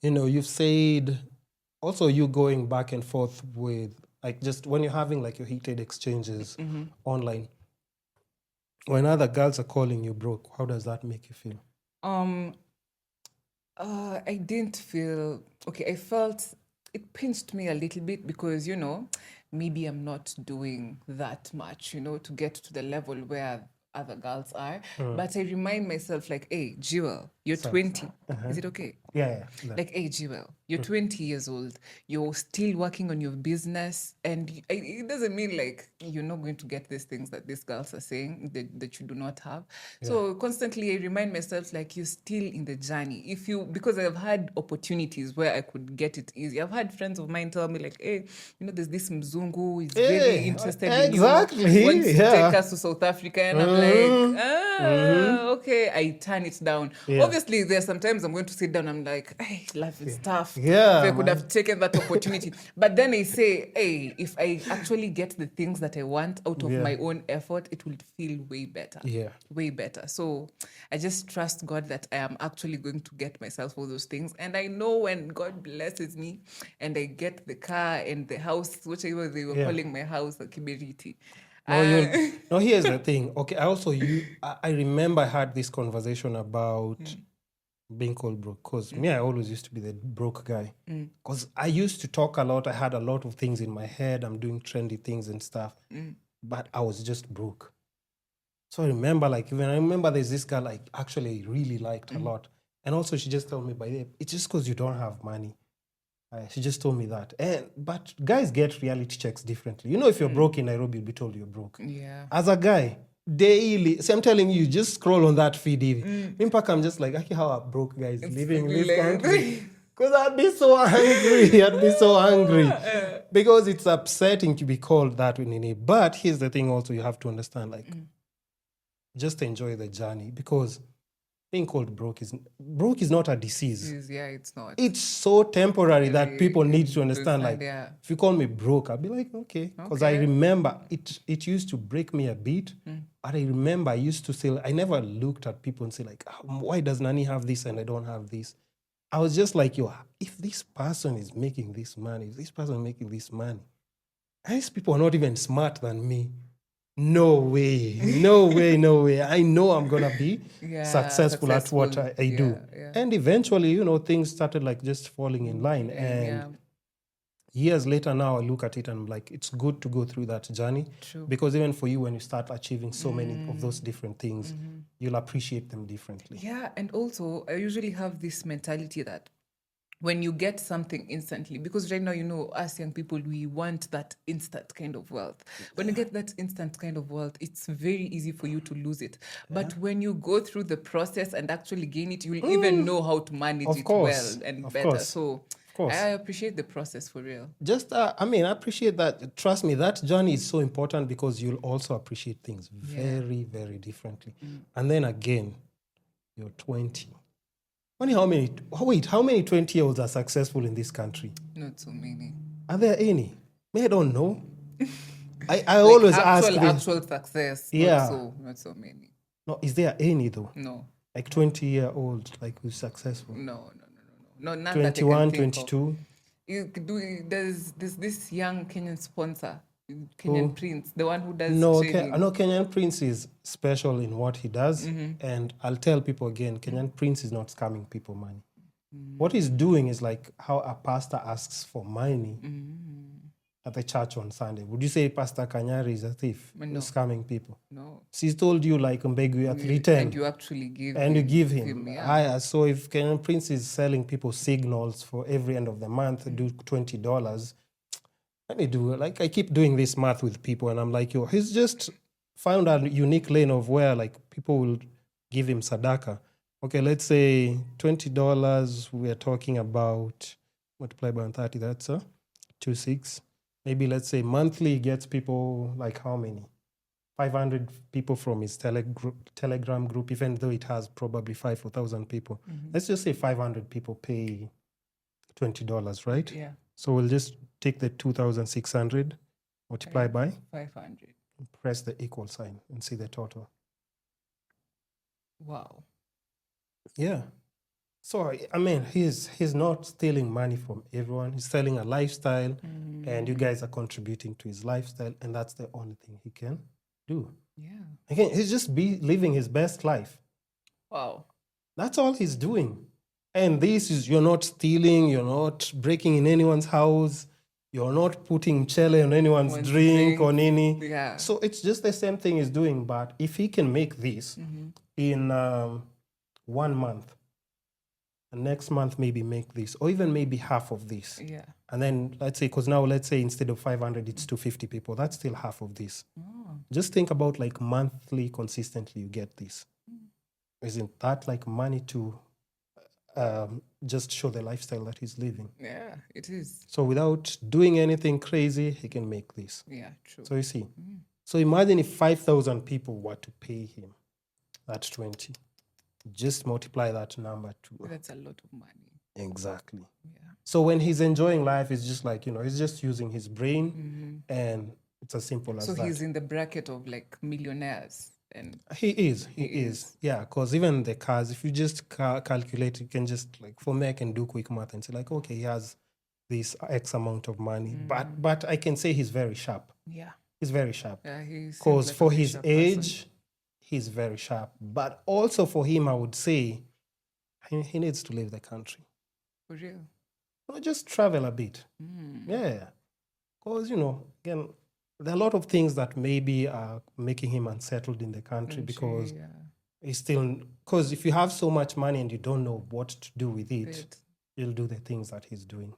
you've said also you going back and forth with like just when you're having like your heated exchanges online, when other girls are calling you broke, how does that make you feel? I didn't feel okay. I felt it pinched me a little bit because maybe I'm not doing that much, to get to the level where other girls are. But I remind myself like, hey, Jewel, you're 20. Is it okay? Yeah. Like, hey, Jewel, you're 20 years old. You're still working on your business. And it doesn't mean like you're not going to get these things that these girls are saying that you do not have. So constantly I remind myself like you're still in the journey. Because I've had opportunities where I could get it easy. I've had friends of mine tell me like, hey, there's this Mzungu who is very interested in you. Wants to take us to South Africa. And I'm like, okay. I turn it down. Obviously, there's sometimes I'm going to sit down. I'm like, hey, life is tough. Yeah, if I could have taken that opportunity. But then I say, hey, if I actually get the things that I want out of my own effort, it will feel way better. Yeah. Way better. So I just trust God that I am actually going to get myself all those things. And I know when God blesses me and I get the car and the house, whichever they were calling my house, the Kiberiti. No, here's the thing. Okay, I remember I had this conversation about being called broke because me, I always used to be the broke guy because I used to talk a lot. I had a lot of things in my head. I'm doing trendy things and stuff, but I was just broke. So I remember there's this girl I actually really liked a lot. And also she just told me, it's just because you don't have money. She just told me that. But guys get reality checks differently. If you're broke in Nairobi, you'll be told you're broke. Yeah. As a guy, daily. See, I'm telling you, just scroll on that feed. In fact, I'm just like, how are broke guys living in this country? Because I'd be so angry. Because it's upsetting to be called that. But here's the thing also you have to understand, like, just enjoy the journey because being called broke is not a disease. Yeah, it's not. It's so temporary that people need to understand. Like, if you call me broke, I'll be like, okay. Because I remember it used to break me a bit. But I remember I used to say, I never looked at people and say like, why does Nani have this and I don't have this? I was just like, if this person is making this money, these people are not even smart than me. No way. I know I'm going to be successful at what I do. Yeah. And eventually, things started like just falling in line. And years later now, I look at it and I'm like, it's good to go through that journey. True. Because even for you, when you start achieving so many of those different things, you'll appreciate them differently. Yeah. And also, I usually have this mentality that when you get something instantly, because right now, us young people, we want that instant kind of wealth. When you get that instant kind of wealth, it's very easy for you to lose it. But when you go through the process and actually gain it, you'll even know how to manage it well and better. So I appreciate the process for real. Just, I appreciate that. Trust me, that journey is so important because you'll also appreciate things very, very differently. And then again, you're 20. How many 20-year-olds are successful in this country? Not so many. Are there any? I don't know. I always ask. Actual success. Yeah. Not so many. No, is there any though? No. Like 20-year-old, like who's successful? No. None 21, 22? There's this young Kenyan sponsor. Kenyan Prince, the one who does trading. Kenyan Prince is special in what he does. And I'll tell people again, Kenyan Prince is not scamming people money. What he's doing is like how a pastor asks for money at the church on Sunday. Would you say Pastor Kanyari is a thief? No. Who's scamming people? No. So he's told you like Mbegu at 310. And you actually give and him. you give him. Yeah. So if Kenyan Prince is selling people signals for every end of the month, do $20, let me do it. Like I keep doing this math with people and I'm like, he's just found a unique lane of where like people will give him sadaka. Okay, let's say $20, we're talking about, multiply by 30, that's 2.6. Maybe let's say monthly he gets people like how many? 500 people from his Telegram group, even though it has probably 5,000 people. Let's just say 500 people pay $20, right? Yeah. So we'll just take the 2,600, multiply by 500. Press the equal sign and see the total. Wow. Yeah. So I mean, he's not stealing money from everyone. He's selling a lifestyle, and you guys are contributing to his lifestyle, and that's the only thing he can do. Yeah. Again, he's just living his best life. Wow. That's all he's doing. And this is, you're not stealing, you're not breaking in anyone's house, you're not putting chele on anyone's drink or nini. Yeah. So it's just the same thing he's doing. But if he can make this in 1 month, and next month maybe make this, or even maybe half of this. Yeah. And then let's say instead of 500, it's 250 people. That's still half of this. Just think about like monthly, consistently you get this. Isn't that like money to just show the lifestyle that he's living? Yeah, it is. So without doing anything crazy, he can make this. Yeah, true. So you see. So imagine if 5,000 people were to pay him that 20. Just multiply that number to... That's a lot of money. Exactly. Yeah. So when he's enjoying life, it's just like, he's just using his brain, and it's as simple as that. So he's in the bracket of like millionaires. And he is. Yeah, because even the cars, if you just calculate, you can just like, for me, I can do quick math and say like, okay, he has this X amount of money. But I can say he's very sharp. Yeah. He's very sharp. Yeah, because like for his age, he's very sharp. But also for him, I would say he needs to leave the country. For real? Not just travel a bit. Yeah. Because, again, there are a lot of things that maybe are making him unsettled in the country because he's still... Because if you have so much money and you don't know what to do with it, you'll do the things that he's doing.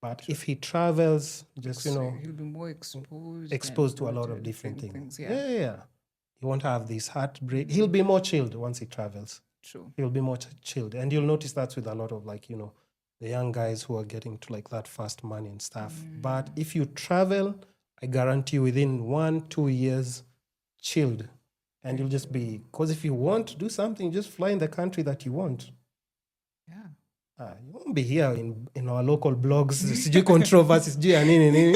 But if he travels, just, he'll be more exposed to a lot of different things. Yeah. He won't have this heartbreak. He'll be more chilled once he travels. True. He'll be more chilled. And you'll notice that's with a lot of like, the young guys who are getting to like that fast money and stuff. But if you travel, I guarantee you within 1-2 years, chilled. And you'll just be... Because if you want to do something, just fly in the country that you want. Yeah. You won't be here in our local blogs, sijui controversies, sijui ya nini.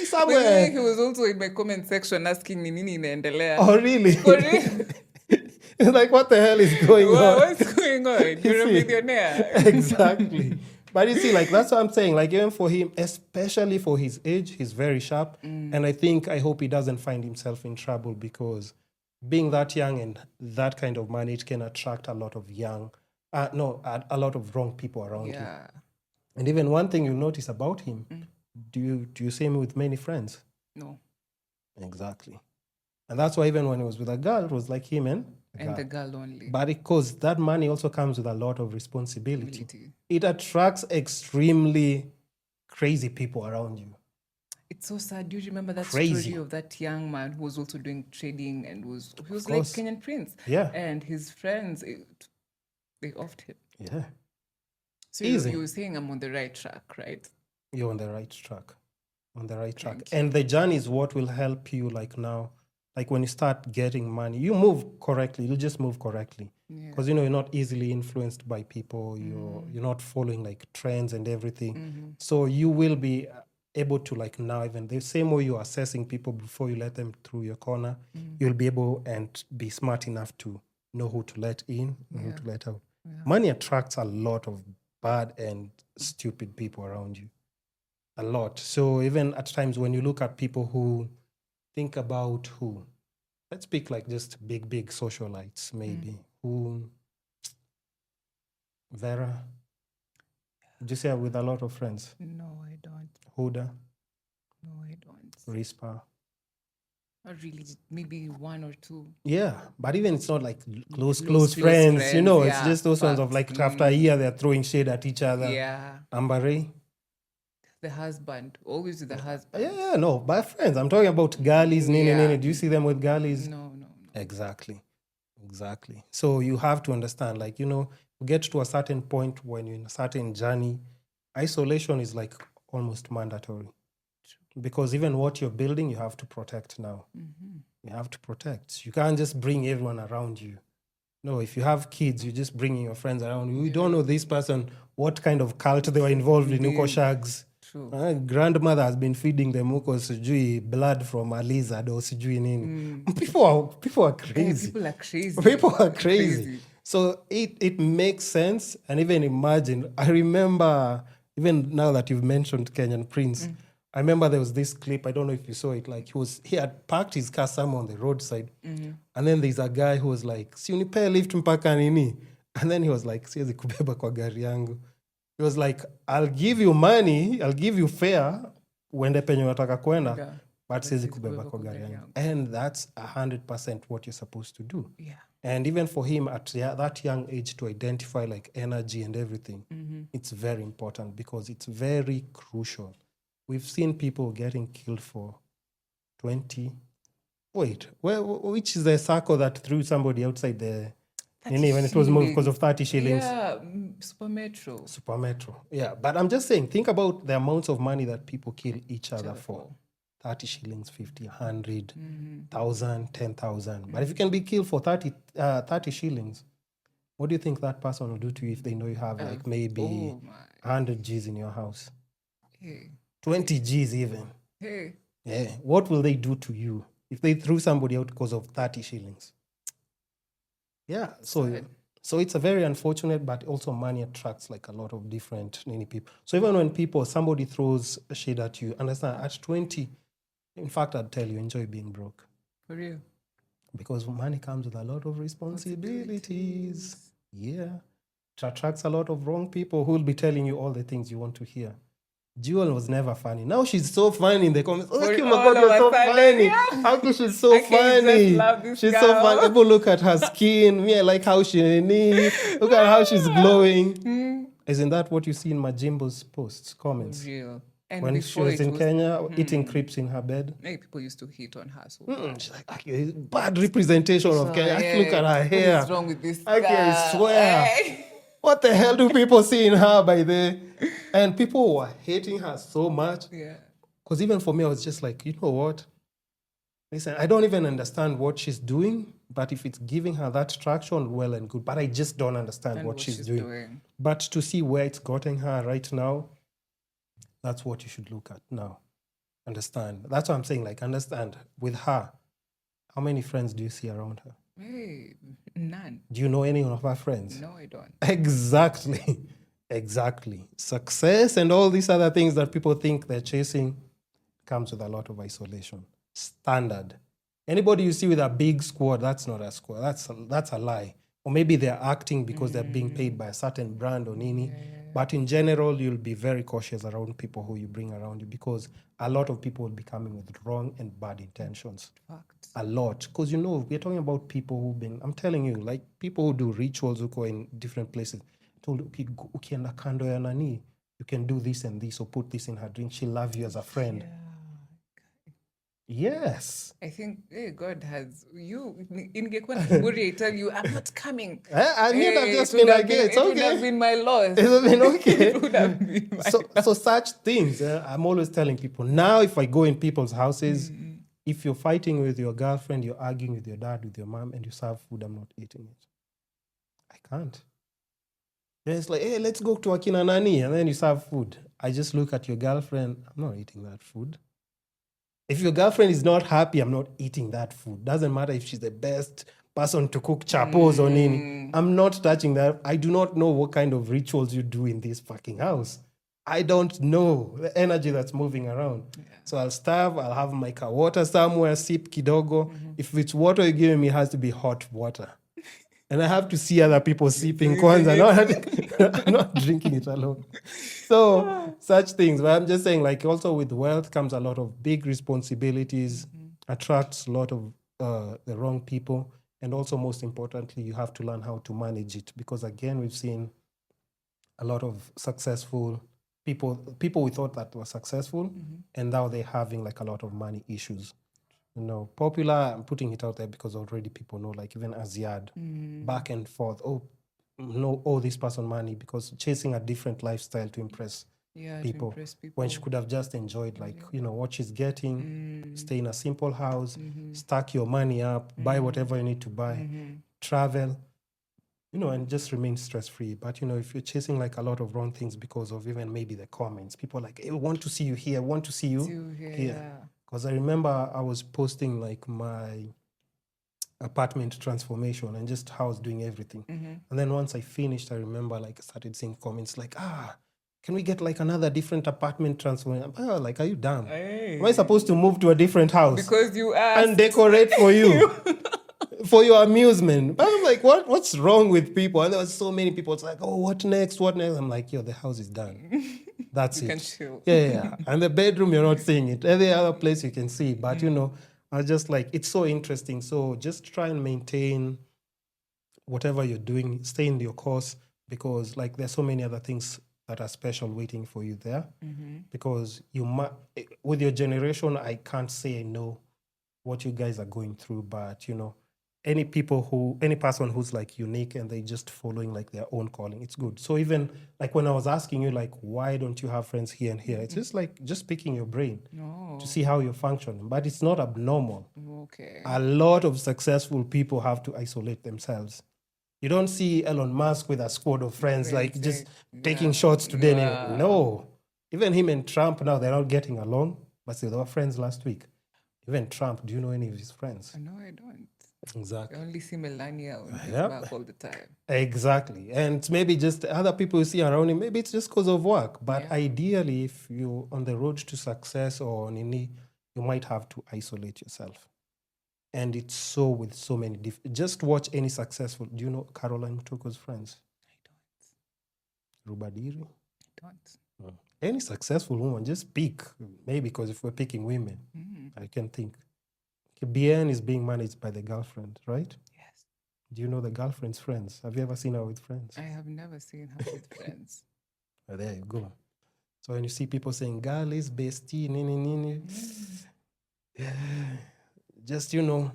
Somewhere. He was also in my comment section asking me nini inaendelea. Oh, really? For real? It's like, what the hell is going on? What's going on? You're a millionaire. Exactly. But you see, like, that's what I'm saying. Like, even for him, especially for his age, he's very sharp. And I hope he doesn't find himself in trouble because being that young and that kind of money, it can attract a lot of a lot of wrong people around him. And even one thing you notice about him, do you see him with many friends? No. Exactly. And that's why even when he was with a girl, it was like him and the girl only. But because that money also comes with a lot of responsibility. It attracts extremely crazy people around you. It's so sad. Do you remember that story of that young man who was also doing trading and he was like Kenyan Prince? Yeah. And his friends, they offed him. Yeah. So you were saying I'm on the right track, right? You're on the right track. And the journey is what will help you like now. Like when you start getting money, you move correctly. You just move correctly. Because, you're not easily influenced by people. You're not following like trends and everything. So you will be able to like now, even the same way you're assessing people before you let them through your corner, you'll be able and be smart enough to know who to let in and who to let out. Money attracts a lot of bad and stupid people around you. A lot. So even at times when you look at people who think about let's pick like just big socialites maybe. Vera. Do you see her with a lot of friends? No, I don't. Huda? No, I don't. Rispa? Not really, maybe 1 or 2. Yeah, but even it's not like close friends. It's just those ones of like after a year they're throwing shade at each other. Yeah. Ambare? The husband, always with the husband. Yeah, no, by friends. I'm talking about girlies, nini. Do you see them with girlies? No. Exactly. So you have to understand, like, you get to a certain point when you're in a certain journey, isolation is like almost mandatory. Because even what you're building, you have to protect now. You have to protect. You can't just bring everyone around you. No, if you have kids, you're just bringing your friends around you. You don't know this person, what kind of cult they were involved in, uko shags. Grandmother has been feeding them uko sijui blood from a lizard or sijui nini. People are crazy. People are crazy. So it makes sense. And even imagine, I remember, even now that you've mentioned Kenyan Prince, I remember there was this clip, I don't know if you saw it, like he had parked his car somewhere on the roadside. And then there's a guy who was like, si unipe lift mpaka nini? And then he was like, siwezi kubeba kwa gari yangu. He was like, I'll give you money, I'll give you fare, uende penye unataka kwenda, but siwezi kubeba kwa gari yangu. And that's 100% what you're supposed to do. Yeah. And even for him at that young age to identify like energy and everything, it's very important because it's very crucial. We've seen people getting killed for 20. Wait, which is the circle that threw somebody outside the... when it was moved because of 30 shillings. Yeah, Super Metro. Super Metro. Yeah, but I'm just saying, think about the amounts of money that people kill each other for. 30 shillings, 50, 100, 1,000, 10,000. But if you can be killed for 30 shillings, what do you think that person will do to you if they know you have like maybe 100 G's in your house? Hey. 20 G's even. Hey. Yeah. What will they do to you if they threw somebody out because of 30 shillings? Yeah. So it's a very unfortunate, but also money attracts like a lot of different people. So even when somebody throws shit at you, understand, at 20, in fact, I'd tell you, enjoy being broke. For real. Because money comes with a lot of responsibilities. Yeah. It attracts a lot of wrong people who will be telling you all the things you want to hear. Jewel was never funny. Now she's so funny in the comments. Oh my God, you're so funny. How come she's so funny? She's so funny. People look at her skin. Me, I like how she look at how she's glowing. Isn't that what you see in Majimbo's posts, comments? Real. And when she was in Kenya, eating crepes in her bed. Many people used to hit on her. So she's like, okay, bad representation of Kenya. Look at her hair. What is wrong with this girl? I swear. What the hell do people see in her by there? And people were hating her so much. Yeah. Because even for me, I was just like, you know what? Listen, I don't even understand what she's doing, but if it's giving her that traction, well and good. But I just don't understand what she's doing. But to see where it's gotten her right now, that's what you should look at now. Understand. That's what I'm saying. Like, understand. With her, how many friends do you see around her? Hey, none. Do you know any of her friends? No, I don't. Exactly. Exactly. Success and all these other things that people think they're chasing comes with a lot of isolation. Standard. Anybody you see with a big squad, that's not a squad. That's a lie. Or maybe they're acting because they're being paid by a certain brand or nini. Yeah. But in general, you'll be very cautious around people who you bring around you because a lot of people will be coming with wrong and bad intentions. Fact. A lot. Because, we're talking about people who've been, I'm telling you, like people who do rituals, who go in different places. Told, ukienda kando ya nani, you can do this and this or put this in her drink. She'll love you as a friend. Yeah. Yes. I think God has you in Gekwan I tell you, I'm not coming. I knew that just been like it. It would have been my loss. It would have been okay. It would have been my loss. So such things, I'm always telling people, now if I go in people's houses, if you're fighting with your girlfriend, you're arguing with your dad, with your mom, and you serve food, I'm not eating it. I can't. Then it's like, hey, let's go to Akina Nani, and then you serve food. I just look at your girlfriend, I'm not eating that food. If your girlfriend is not happy, I'm not eating that food. Doesn't matter if she's the best person to cook chapos or nini. I'm not touching that. I do not know what kind of rituals you do in this fucking house. I don't know the energy that's moving around. Yeah. So I'll starve, I'll have my water somewhere, sip kidogo. If it's water you're giving me, it has to be hot water. And I have to see other people sipping kwanza. I'm not drinking it alone. So such things. But I'm just saying, like, also with wealth comes a lot of big responsibilities, attracts a lot of the wrong people. And also, most importantly, you have to learn how to manage it. Because again, we've seen a lot of successful people we thought that were successful, and now they're having like a lot of money issues. Popular, I'm putting it out there because already people know, like even Aziad, back and forth, this person money because chasing a different lifestyle to impress people when she could have just enjoyed what she's getting, stay in a simple house, stack your money up, buy whatever you need to buy, travel, and just remain stress-free. But, if you're chasing like a lot of wrong things because of even maybe the comments, people are like, hey, want to see you here, want to see you here. Because I remember I was posting like my apartment transformation and just how I was doing everything. And then once I finished, I remember like I started seeing comments like, can we get like another different apartment transformation? Like, are you dumb? Am I supposed to move to a different house? Because you asked. And decorate for you. For your amusement. But I'm like, what's wrong with people? And there was so many people. It's like, oh, what next? What next? I'm like, yo, the house is done. That's You it. can chill. Yeah. And the bedroom, you're not seeing it. Every other place you can see. But, you know, I was just like, it's so interesting. So just try and maintain whatever you're doing. Stay in your course because, like, there's so many other things that are special waiting for you there. Because with your generation, I can't say I know what you guys are going through, but, you know, any person who's like unique and they just following like their own calling, it's good. So even like when I was asking you like, why don't you have friends here and here? It's just like just picking your brain to see how you're functioning, but it's not abnormal. Okay. A lot of successful people have to isolate themselves. You don't see Elon Musk with a squad of friends like just taking shots today. No, even him and Trump now, they're not getting along, but still they were friends last week. Even Trump, do you know any of his friends? No, I don't. Exactly. I only see Melania on his back all the time. Exactly. And maybe just other people you see around him, maybe it's just because of work. But ideally, if you're on the road to success or on any, you might have to isolate yourself. And it's so with so many just watch any successful. Do you know Caroline Mutoko's friends? I don't. Rubadiri? I don't. Any successful woman, just pick. Maybe because if we're picking women, I can think. BN is being managed by the girlfriend, right? Yes. Do you know the girlfriend's friends? Have you ever seen her with friends? I have never seen her with friends. Oh, there you go. So when you see people saying, girl is bestie, nini, just, you know,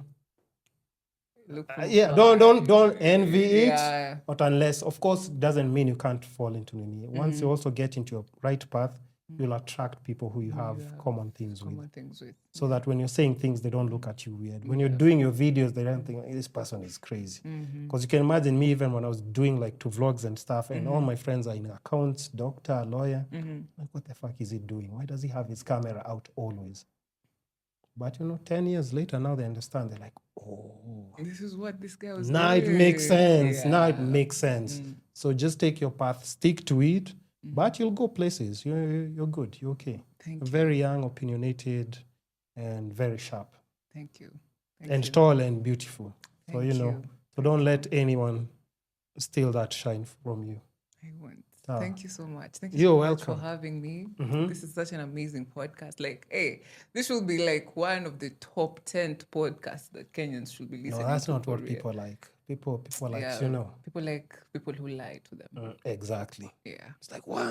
don't envy it. But unless, of course, doesn't mean you can't fall into nini. Once you also get into a right path, you'll attract people who you have common things with. So that when you're saying things, they don't look at you weird. When you're doing your videos, they don't think, this person is crazy. Because you can imagine me, even when I was doing like 2 vlogs and stuff, and all my friends are in accounts, doctor, lawyer. Like, what the fuck is he doing? Why does he have his camera out always? But, you know, 10 years later, now they understand. They're like, oh. This is what this guy was now doing. It makes sense. Yeah. Now it makes sense. So just take your path, stick to it, but you'll go places. You're good. You're okay. Thank you. Very young, opinionated, and very sharp. Thank you. And tall and beautiful. So, you know, so don't let anyone steal that shine from you. I won't. Thank you so much. Thank you You're so welcome. much for having me. This is such an amazing podcast. Like, hey, this will be like one of the top 10 podcasts that Kenyans should be listening to. No, that's not what people like. People like, you know. People like people who lie to them. Exactly. Yeah. It's like, what?